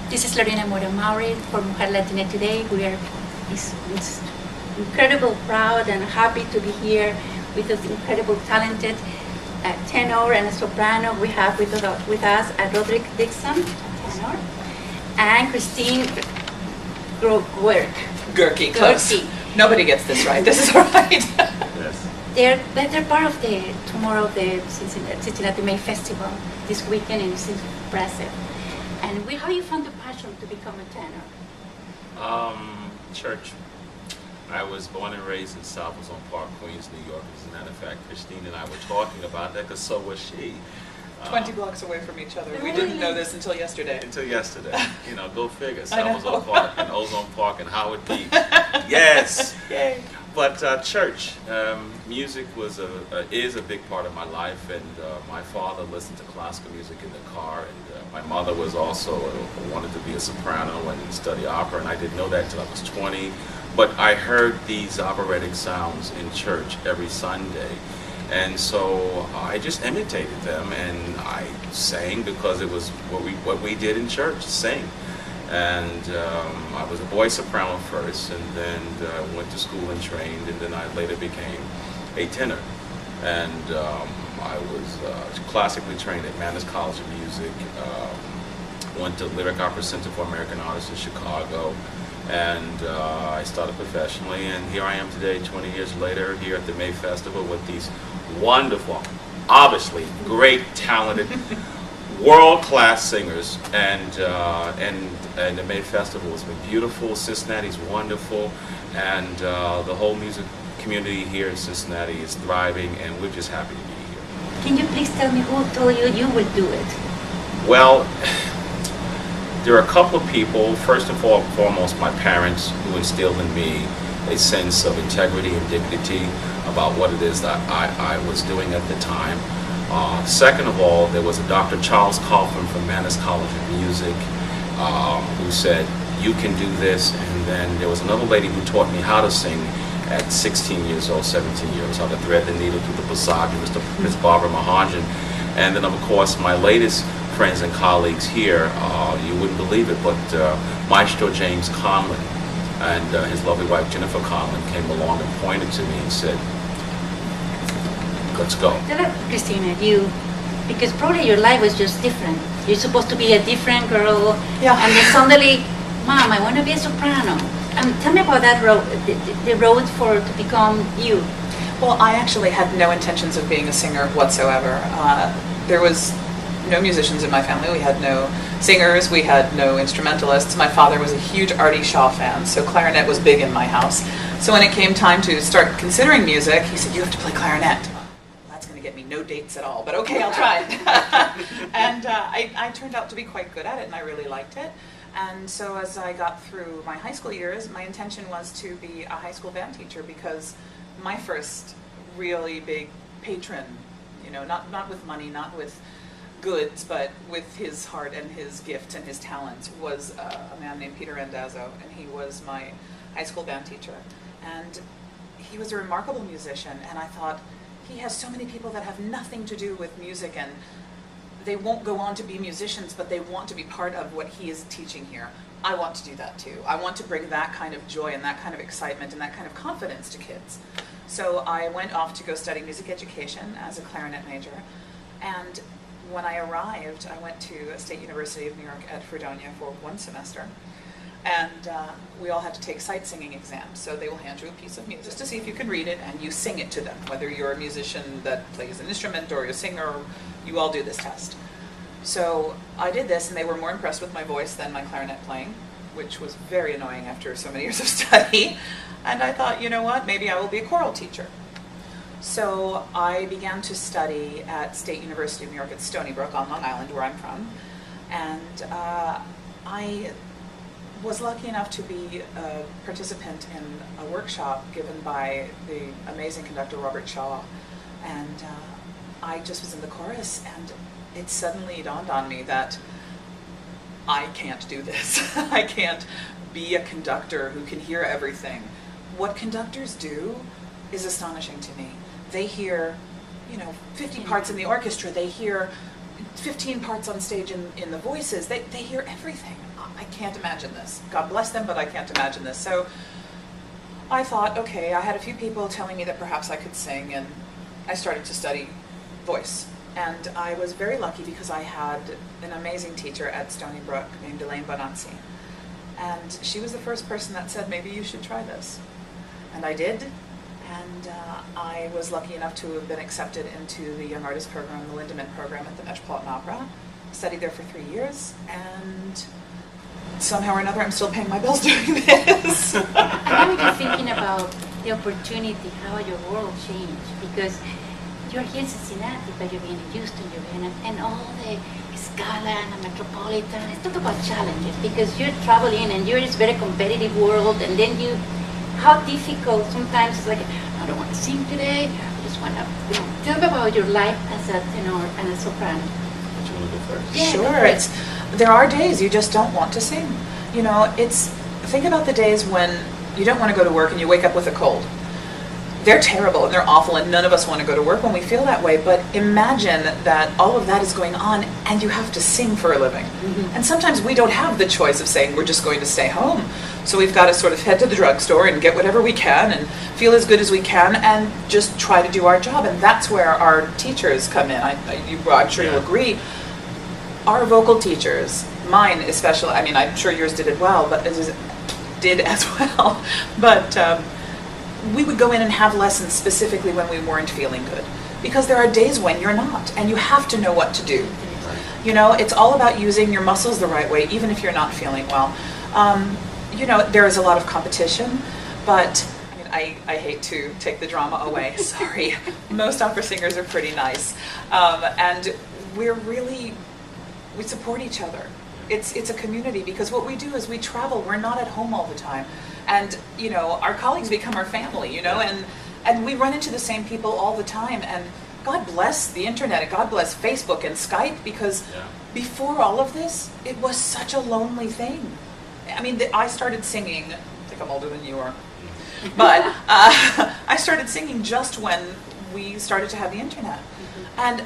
This is Lorena Mora-Mowry for Mujer Latina Today. We are is incredible, proud, and happy to be here with this incredible, talented tenor and soprano. We have with us Roderick Dixon, tenor, and Christine Gurkey, close. Nobody gets this right. This is all right. Yes. They're part of tomorrow the Cincinnati May Festival this weekend, and it's impressive. And how you found the passion to become a tenor? Church. I was born and raised in South Ozone Park, Queens, New York. As a matter of fact, Christine and I were talking about that, because so was she. 20 blocks away from each other. We didn't know this until yesterday. You know, go figure. South Ozone Park and Ozone Park and Howard Beach. Yes. Yay. But church, music is a big part of my life, and my father listened to classical music in the car, and my mother was also wanted to be a soprano and study opera, and I didn't know that until I was 20. But I heard these operatic sounds in church every Sunday, and so I just imitated them, and I sang because it was what we did in church, sing. And I was a boy soprano first, and then went to school and trained, and then I later became a tenor. And I was classically trained at Mannes College of Music, went to Lyric Opera Center for American Artists in Chicago, and I started professionally, and here I am today, 20 years later, here at the May Festival with these wonderful, obviously great, talented, world-class singers, and the May Festival has been beautiful. Cincinnati's wonderful, and the whole music community here in Cincinnati is thriving, and we're just happy to be here. Can you please tell me who told you would do it? Well, there are a couple of people. First and foremost, my parents, who instilled in me a sense of integrity and dignity about what it is that I was doing at the time. Second of all, there was a Dr. Charles Kaufman from Mannes College of Music who said, "You can do this." And then there was another lady who taught me how to sing at 16 years old, 17 years old, how to thread the needle through the passage, Miss Barbara Mahanjan. And then, of course, my latest friends and colleagues here, you wouldn't believe it, but Maestro James Conlon and his lovely wife Jennifer Conlon came along and pointed to me and said, "Let's go." Tell us, Christina, because probably your life was just different. You're supposed to be a different girl, Yeah. and then suddenly, Mom, I want to be a soprano. Tell me about that road, the road to become you. Well, I actually had no intentions of being a singer whatsoever. There was no musicians in my family. We had no singers. We had no instrumentalists. My father was a huge Artie Shaw fan, so clarinet was big in my house. So when it came time to start considering music, he said, "You have to play clarinet." That's going to get me no dates at all, but okay, I'll try it. And I turned out to be quite good at it, and I really liked it. And so as I got through my high school years, my intention was to be a high school band teacher, because my first really big patron, you know, not with money, not with goods, but with his heart and his gifts and his talents, was a man named Peter Randazzo, and he was my high school band teacher. And he was a remarkable musician, and I thought, he has so many people that have nothing to do with music, and they won't go on to be musicians, but they want to be part of what he is teaching here. I want to do that too. I want to bring that kind of joy and that kind of excitement and that kind of confidence to kids. So I went off to go study music education as a clarinet major, and when I arrived, I went to State University of New York at Fredonia for 1 semester, and we all had to take sight singing exams. So they will hand you a piece of music just to see if you can read it, and you sing it to them. Whether you're a musician that plays an instrument or you're a singer, you all do this test. So I did this, and they were more impressed with my voice than my clarinet playing, which was very annoying after so many years of study. And I thought, you know what, maybe I will be a choral teacher. So I began to study at State University of New York at Stony Brook on Long Island, where I'm from. And I was lucky enough to be a participant in a workshop given by the amazing conductor Robert Shaw. And I just was in the chorus, and it suddenly dawned on me that I can't do this. I can't be a conductor who can hear everything. What conductors do is astonishing to me. They hear, 50 parts in the orchestra. They hear 15 parts on stage in the voices. They hear everything. I can't imagine this. God bless them, but I can't imagine this. So I thought, okay, I had a few people telling me that perhaps I could sing, and I started to study voice. And I was very lucky because I had an amazing teacher at Stony Brook named Elaine Bonazzi. And she was the first person that said, maybe you should try this. And I did. And I was lucky enough to have been accepted into the Young Artist Program, the Lindemann Program at the Metropolitan Opera. Studied there for 3 years, and somehow or another I'm still paying my bills doing this. I'm just thinking about the opportunity, how your world changed, because you're here in Cincinnati, but you're being in Houston, you're being and all the Scala and the Metropolitan. Let's talk about challenges, because you're traveling and you're in this very competitive world, and then how difficult sometimes it's like, I don't want to sing today, I just want to, tell me about your life as a tenor and a soprano. Do you want to go first? Yeah, Sure, there are days you just don't want to sing. You know, think about the days when you don't want to go to work and you wake up with a cold. They're terrible and they're awful, and none of us want to go to work when we feel that way, but imagine that all of that is going on and you have to sing for a living. Mm-hmm. And sometimes we don't have the choice of saying we're just going to stay home. So we've got to sort of head to the drugstore and get whatever we can and feel as good as we can and just try to do our job. And that's where our teachers come in. I'm sure you'll agree. Our vocal teachers, mine especially, I mean, I'm sure yours did as well, but we would go in and have lessons specifically when we weren't feeling good, because there are days when you're not, and you have to know what to do. You know, it's all about using your muscles the right way, even if you're not feeling well. You know, there is a lot of competition, but I mean, I hate to take the drama away. Sorry, most opera singers are pretty nice, and we support each other. It's a community, because what we do is we travel. We're not at home all the time. And, you know, our colleagues become our family, you know, and we run into the same people all the time. And God bless the internet, and God bless Facebook and Skype, because before all of this, it was such a lonely thing. I mean, I started singing, I think I'm older than you are, but I started singing just when we started to have the internet. And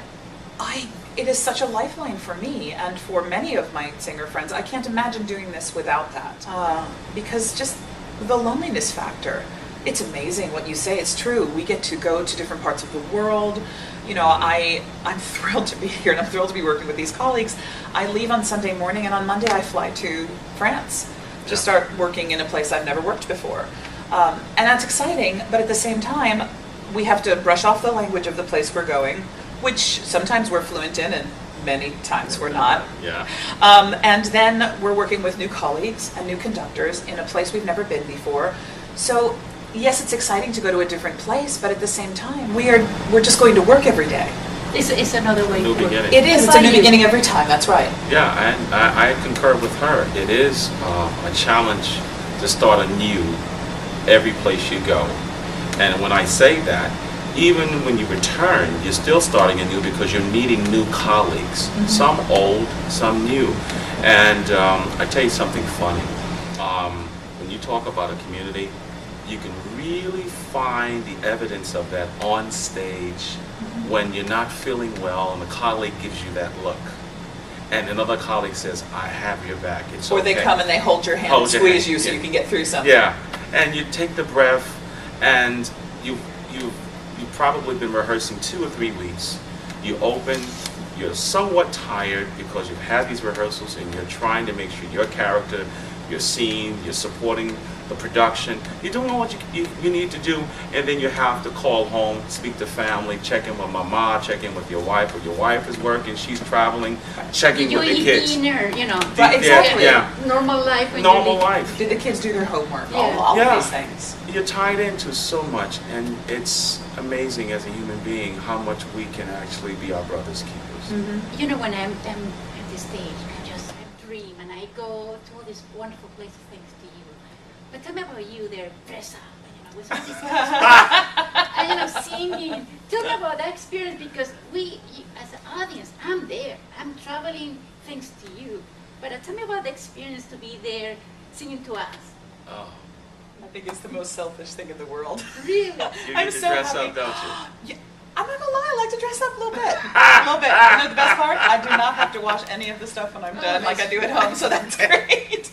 it is such a lifeline for me and for many of my singer friends. I can't imagine doing this without that, because just the loneliness factor. It's amazing what you say. It's true. We get to go to different parts of the world. You know, I'm thrilled to be here, and I'm thrilled to be working with these colleagues. I leave on Sunday morning, and on Monday I fly to France to start working in a place I've never worked before. And that's exciting, but at the same time, we have to brush off the language of the place we're going, which sometimes we're fluent in and many times we're not. Yeah. And then we're working with new colleagues and new conductors in a place we've never been before. So yes, it's exciting to go to a different place, but at the same time, we're just going to work every day. It's another way New to work. beginning. It is. It's a new beginning every time. That's right. Yeah, and I concur with her. It is a challenge to start anew every place you go. And when I say that, even when you return, you're still starting anew, because you're meeting new colleagues, some old, some new. And I tell you something funny. When you talk about a community, you can really find the evidence of that on stage when you're not feeling well and a colleague gives you that look. And another colleague says, I have your back, it's Or okay. they come and they hold your hand, Hold your squeeze hand, you so yeah. you can get through something. Yeah, and you take the breath, and you've probably been rehearsing 2 or 3 weeks. You open, you're somewhat tired because you've had these rehearsals and you're trying to make sure your character, your scene, you're supporting the production, you're doing what you need to do, and then you have to call home, speak to family, check in with mama, check in with your wife, or your wife is working, she's traveling, checking You with the eat kids. dinner, you know. Right, exactly. Yeah. Normal life. When Normal you life. Did the kids do their homework? Yeah. All Yeah. of these things. You're tied into so much, and it's amazing as a human being how much we can actually be our brother's keepers. You know, when I'm at this stage, I dream, and I go to all these wonderful places thanks to you. But tell me about you there, dress up, you know, with all these and you know, singing. Tell me about that experience, because as an audience, I'm there. I'm traveling thanks to you. But tell me about the experience to be there singing to us. Oh, I think it's the most selfish thing in the world. Really? you I'm get to so dress happy. up, don't you? Yeah, I'm not gonna lie, I like to dress up a little bit. A little bit. You know the best part? I do not have to wash any of the stuff when I'm done like I do at home, so that's great.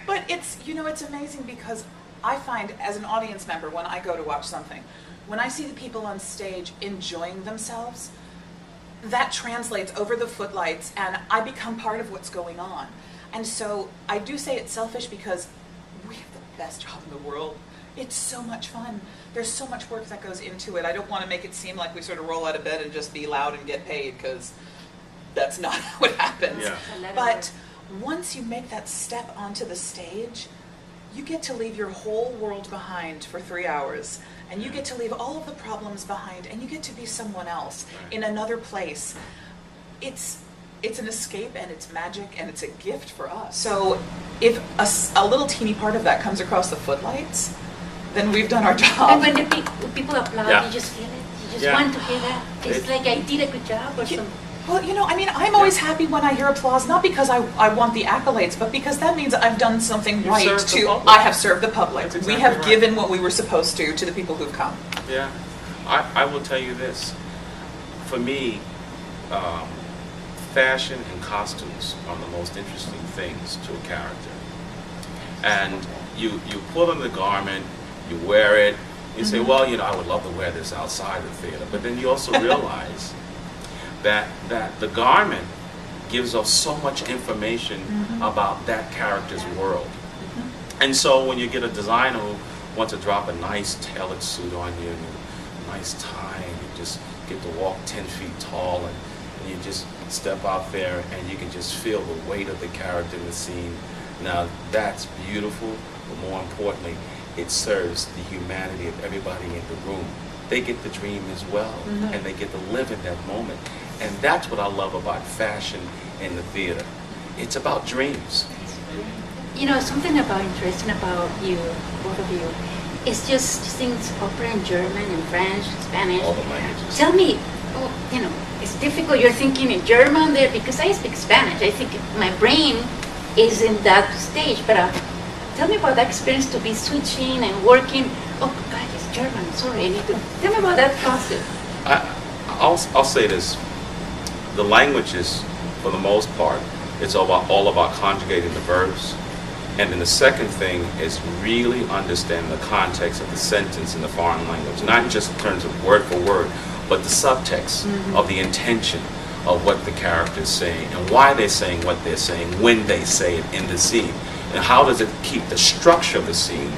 But it's, you know, it's amazing because I find as an audience member when I go to watch something, when I see the people on stage enjoying themselves, that translates over the footlights and I become part of what's going on. And so I do say it's selfish because we have the best job in the world. It's so much fun. There's so much work that goes into it. I don't want to make it seem like we sort of roll out of bed and just be loud and get paid, because that's not how it happens. Yeah. But once you make that step onto the stage, you get to leave your whole world behind for 3 hours, and you get to leave all of the problems behind, and you get to be someone else in another place. It's an escape, and it's magic, and it's a gift for us. So if a little teeny part of that comes across the footlights, then we've done our job. And when the people applaud, Yeah. you just feel it. You just Yeah. want to hear that. It's like I did a good job or something. Well, you know, I mean, I'm always happy when I hear applause, not because I want the accolades, but because that means I've done something You right served the to, public. I have served the public. That's We exactly have right. given what we were supposed to the people who've come. Yeah, I will tell you this. For me, fashion and costumes are the most interesting things to a character. And you put on the garment, you wear it, you say, well, you know, I would love to wear this outside the theater. But then you also realize that the garment gives us so much information about that character's world. And so when you get a designer who wants to drop a nice tailored suit on you, and a nice tie, and you just get to walk 10 feet tall, and you just step out there and you can just feel the weight of the character in the scene. Now that's beautiful, but more importantly, it serves the humanity of everybody in the room. They get the dream as well, and they get to live in that moment. And that's what I love about fashion in the theater. It's about dreams. You know, something interesting about you, both of you, is just sings opera in German and French, Spanish. All the languages. Tell me, you know, it's difficult. You're thinking in German there because I speak Spanish. I think my brain is in that stage. But tell me about that experience to be switching and working. Oh God, it's German. Sorry, I need to tell me about that process. I'll say this: the languages, for the most part, it's all about conjugating the verbs. And then the second thing is really understanding the context of the sentence in the foreign language, not just in terms of word for word, but the subtext of the intention of what the character is saying and why they're saying what they're saying when they say it in the scene. And how does it keep the structure of the scene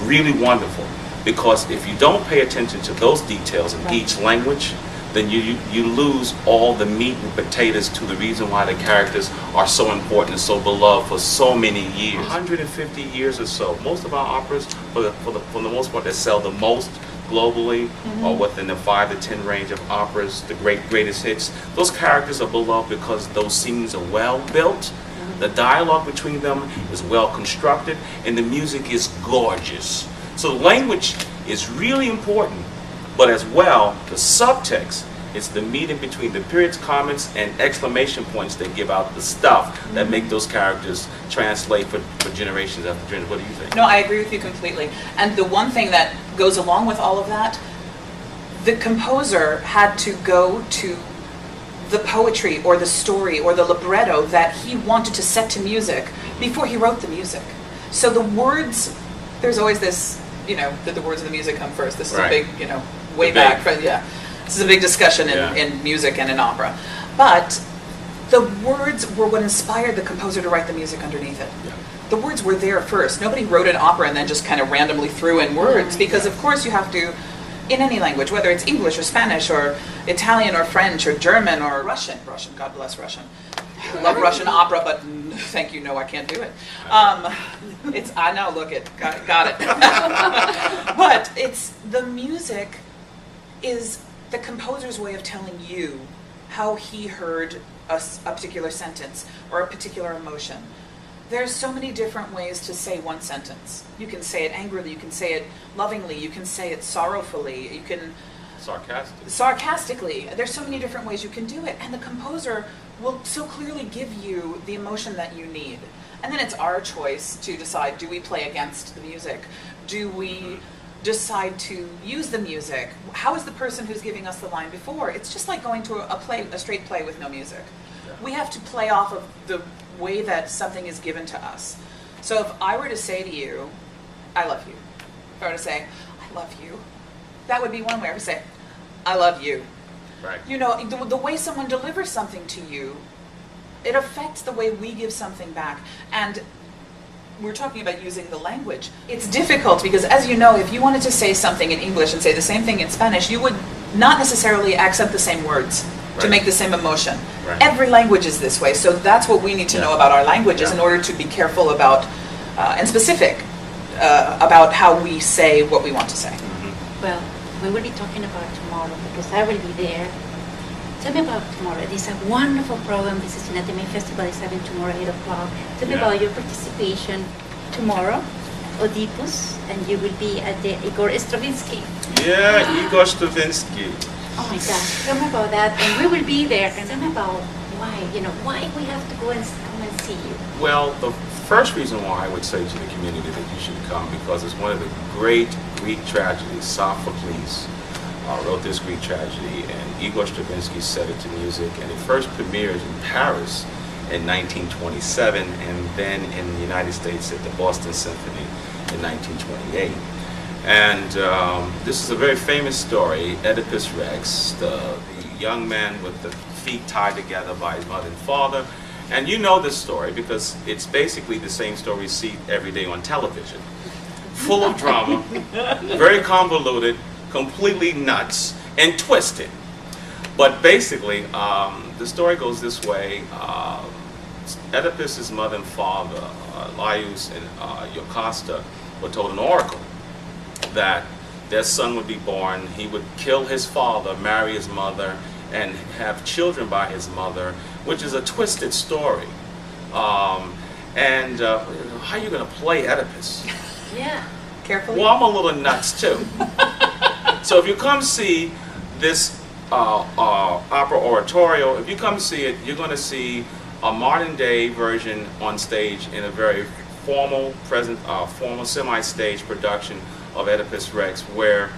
really wonderful? Because if you don't pay attention to those details in each language, then you lose all the meat and potatoes to the reason why the characters are so important and so beloved for so many years. 150 years or so. Most of our operas, for the most part, that sell the most globally, or within the 5 to 10 range of operas, the greatest hits. Those characters are beloved because those scenes are well built. The dialogue between them is well constructed, and the music is gorgeous. So language is really important. But as well, the subtext, it's the meeting between the periods, comments, and exclamation points that give out the stuff that make those characters translate for generations after generations. What do you think? No, I agree with you completely. And the one thing that goes along with all of that, the composer had to go to the poetry or the story or the libretto that he wanted to set to music before he wrote the music. So the words, there's always this, you know, that the words of the music come first. This is a big, you know, way back. This is a big discussion in music and in opera. But the words were what inspired the composer to write the music underneath it. Yeah. The words were there first. Nobody wrote an opera and then just kind of randomly threw in words, because of course you have to, in any language, whether it's English or Spanish or Italian or French or German or Russian, God bless Russian. I love Russian opera, but thank you, no, I can't do it. I know, look it, got it. But it's, the music is the composer's way of telling you how he heard a particular sentence or a particular emotion. There's so many different ways to say one sentence. You can say it angrily, you can say it lovingly, you can say it sorrowfully, you can... Sarcastically. There's so many different ways you can do it. And the composer will so clearly give you the emotion that you need. And then it's our choice to decide, do we play against the music? Do we decide to use the music? How is the person who's giving us the line before? It's just like going to a straight play with no music. Yeah. We have to play off of the way that something is given to us. So if I were to say to you, I love you. If I were to say, I love you, that would be one way. I would say, I love you. Right. You know, the way someone delivers something to you, it affects the way we give something back. And we're talking about using the language. It's difficult because, as you know, if you wanted to say something in English and say the same thing in Spanish, you would not necessarily accent the same words to Right. make the same emotion. Right. Every language is this way, so that's what we need to know about our languages in order to be careful about and specific about how we say what we want to say. Well, we will be talking about tomorrow because I will be there. Tell me about tomorrow. This is a wonderful program. This is Cincinnati May Festival is having tomorrow at 8 o'clock. Tell me Yeah. about your participation tomorrow, Oedipus, and you will be at the Igor Stravinsky. Yeah, Igor Stravinsky. Oh my gosh, tell me about that. And we will be there. And tell me about why we have to go and come and see you. Well, the first reason why I would say to the community that you should come, because it's one of the great Greek tragedies. Sophocles wrote this Greek tragedy, and Igor Stravinsky set it to music, and it first premiered in Paris in 1927, and then in the United States at the Boston Symphony in 1928. And this is a very famous story, Oedipus Rex, the young man with the feet tied together by his mother and father. And you know this story because it's basically the same story we see every day on television. Full of drama, very convoluted, completely nuts, and twisted. But basically, the story goes this way. Oedipus' mother and father, Laius and Jocasta, were told an oracle that their son would be born, he would kill his father, marry his mother, and have children by his mother, which is a twisted story. How are you going to play Oedipus? Yeah. Carefully. Well, I'm a little nuts too. So if you come see this opera oratorio, if you come see it, you're going to see a modern day version on stage in a very formal, semi-stage production of Oedipus Rex, where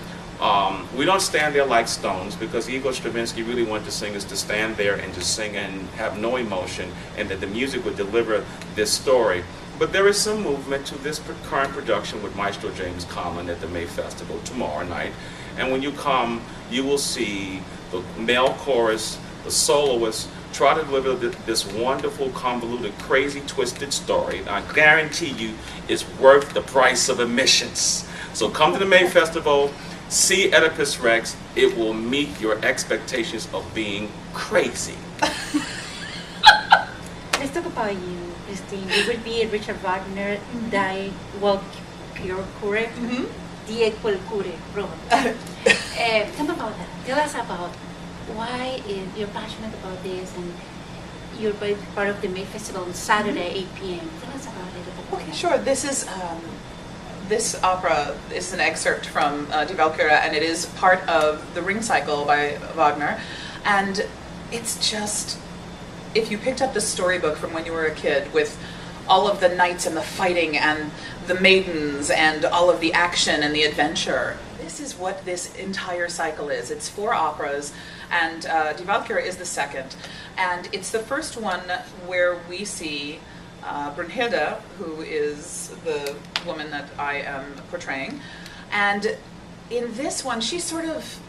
we don't stand there like stones, because Igor Stravinsky really wanted the singers to stand there and just sing and have no emotion, and that the music would deliver this story. But there is some movement to this current production with Maestro James Conlon at the May Festival tomorrow night. And when you come, you will see the male chorus, the soloists, try to deliver this wonderful, convoluted, crazy, twisted story. I guarantee you it's worth the price of admissions. So come to the May Festival, see Oedipus Rex. It will meet your expectations of being crazy. Let's talk about you, Christine. You will be at Richard Wagner, Die Walküre, Die Walküre, probably. Tell me about that. Tell us about why you're passionate about this, and you're part of the May Festival on Saturday, 8 p.m. Tell us about it. Okay, sure. This opera is an excerpt from Die Walküre, and it is part of the Ring Cycle by Wagner. And it's just, if you picked up the storybook from when you were a kid with all of the knights and the fighting and the maidens and all of the action and the adventure, this is what this entire cycle is. It's 4 operas, and Die Walküre is the second. And it's the first one where we see Brunhilde, who is the woman that I am portraying. And in this one, she's sort of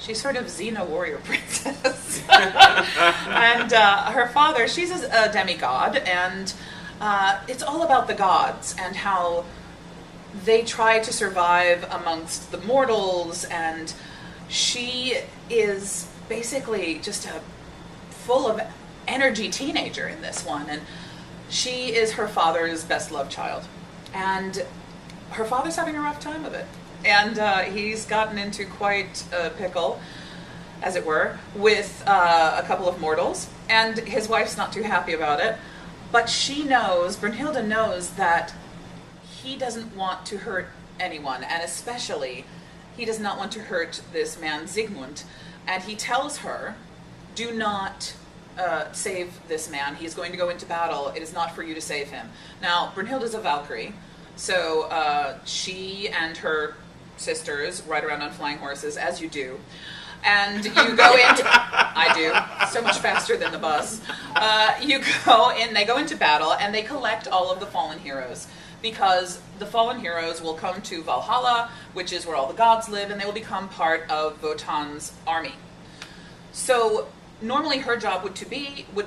Xena warrior princess. And her father, she's a demigod, and it's all about the gods and how they try to survive amongst the mortals, and she is basically just a full of energy teenager in this one, and she is her father's best loved child, and her father's having a rough time of it. And he's gotten into quite a pickle, as it were, with a couple of mortals. And his wife's not too happy about it. But she knows, Brunhilde knows, that he doesn't want to hurt anyone. And especially, he does not want to hurt this man, Siegmund. And he tells her, do not save this man. He is going to go into battle. It is not for you to save him. Now, Brunhilde is a Valkyrie. So she and her sisters ride around on flying horses, as you do. And you go into, I do, so much faster than the bus. They go into battle and they collect all of the fallen heroes, because the fallen heroes will come to Valhalla, which is where all the gods live, and they will become part of Wotan's army. So normally her job would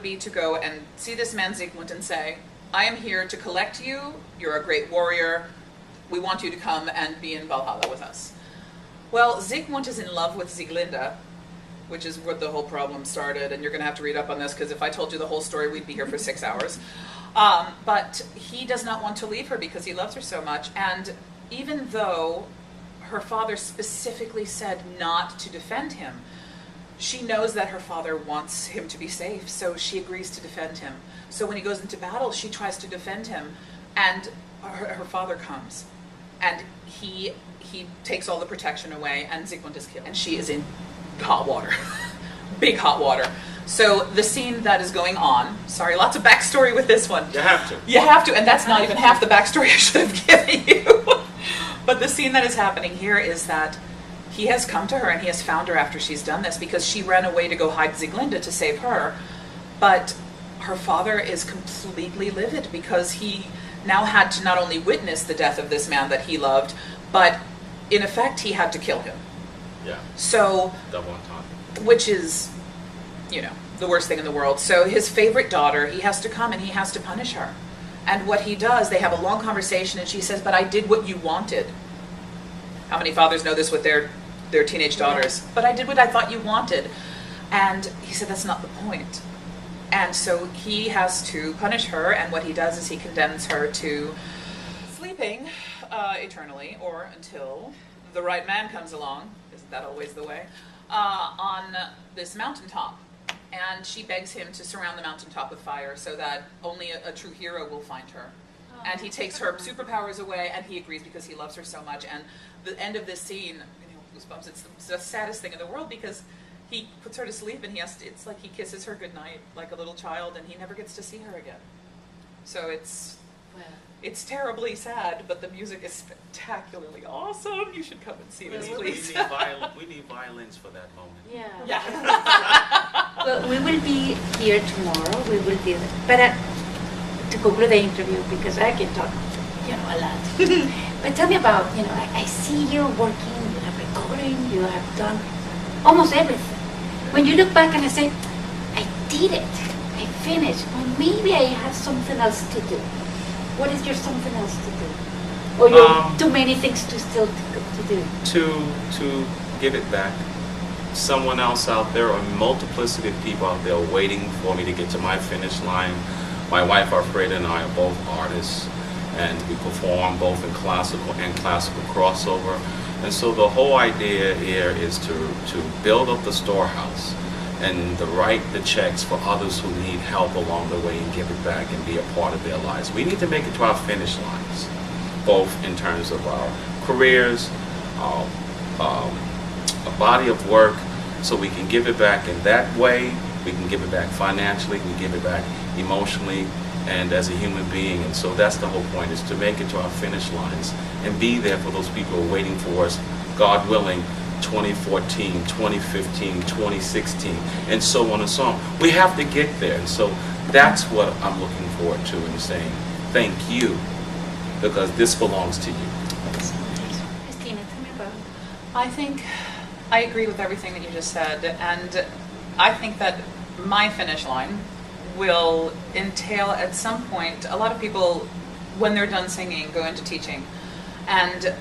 be to go and see this man Sigmund and say, I am here to collect you, you're a great warrior, we want you to come and be in Valhalla with us. Well, Sigmund is in love with Sieglinde, which is where the whole problem started, and you're going to have to read up on this, because if I told you the whole story, we'd be here for 6 hours. But he does not want to leave her because he loves her so much, and even though her father specifically said not to defend him, she knows that her father wants him to be safe, so she agrees to defend him. So when he goes into battle, she tries to defend him, and her father comes, and he takes all the protection away, and Sigmund is killed. And she is in hot water, big hot water. So the scene that is going on, sorry, lots of backstory with this one. You have to. You have to, and that's not even half the backstory I should have given you. But the scene that is happening here is that he has come to her and he has found her after she's done this, because she ran away to go hide Sieglinde to save her. But her father is completely livid, because he now had to not only witness the death of this man that he loved, but in effect he had to kill him. Yeah. So, Double entendre. which is, the worst thing in the world. So his favorite daughter, he has to come and he has to punish her. And what he does, they have a long conversation, and she says, but I did what you wanted. How many fathers know this with their teenage daughters? But I did what I thought you wanted. And he said, that's not the point. And so he has to punish her, and what he does is he condemns her to sleeping eternally, or until the right man comes along, isn't that always the way, on this mountaintop. And she begs him to surround the mountaintop with fire so that only a true hero will find her. And he takes her superpowers away, and he agrees because he loves her so much. And the end of this scene, goosebumps, it's the saddest thing in the world, because he puts her to sleep, and it's like he kisses her goodnight like a little child, and he never gets to see her again. So it's terribly sad, but the music is spectacularly awesome. You should come and see this, please. We need violins for that moment. Yeah. Well, we will be here tomorrow. We will be there. But to conclude the interview, because I can talk, a lot. But tell me about, I see you working, you have recording, you have done almost everything. When you look back and I say, I did it, I finished, or maybe I have something else to do. What is your something else to do? Or you have too many things to still to do? To give it back. Someone else out there, or a multiplicity of people out there waiting for me to get to my finish line. My wife, Alfreda, and I are both artists, and we perform both in classical and classical crossover. And so the whole idea here is to build up the storehouse and to write the checks for others who need help along the way and give it back and be a part of their lives. We need to make it to our finish lines, both in terms of our careers, a body of work, so we can give it back in that way. We can give it back financially, we can give it back emotionally, and as a human being. And so that's the whole point, is to make it to our finish lines and be there for those people who are waiting for us, God willing, 2014, 2015, 2016, and so on and so on. We have to get there, and so that's what I'm looking forward to, and saying thank you, because this belongs to you. Christina, tell me about. I think I agree with everything that you just said, and I think that my finish line will entail at some point, a lot of people, when they're done singing, go into teaching. And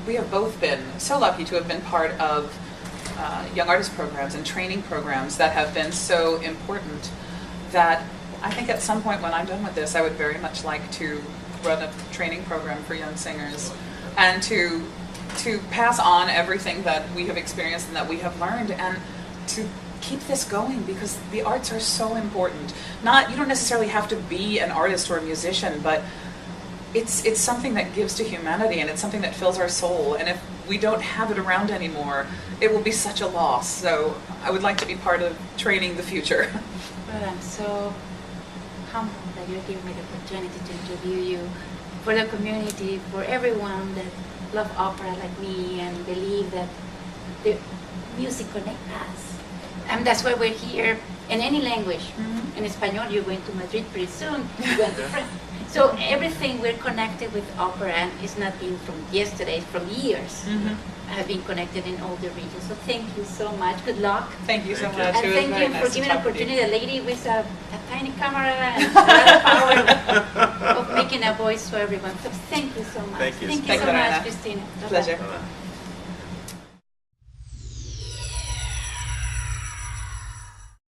we have both been so lucky to have been part of young artist programs and training programs that have been so important, that I think at some point when I'm done with this, I would very much like to run a training program for young singers, and to pass on everything that we have experienced and that we have learned, and to keep this going, because the arts are so important. You don't necessarily have to be an artist or a musician, but it's something that gives to humanity, and it's something that fills our soul. And if we don't have it around anymore, it will be such a loss. So I would like to be part of training the future. Well, I'm so humbled that you're giving me the opportunity to interview you for the community, for everyone that love opera like me and believe that the music connects us. And that's why we're here in any language. In Espanol, you're going to Madrid pretty soon. You're going to France. So everything we're connected with opera, and it's not been from yesterday, it's from years. Have been connected in all the regions. So thank you so much. Good luck. Thank you so Thank you. much. And It was thank very you nice for to giving talk with you. opportunity, a lady with a tiny camera and a lot of power of making a voice for everyone. So thank you so much. Thank you. Thank you Thank so you, much, Lorena. Christina. Bye-bye. Pleasure. Bye-bye.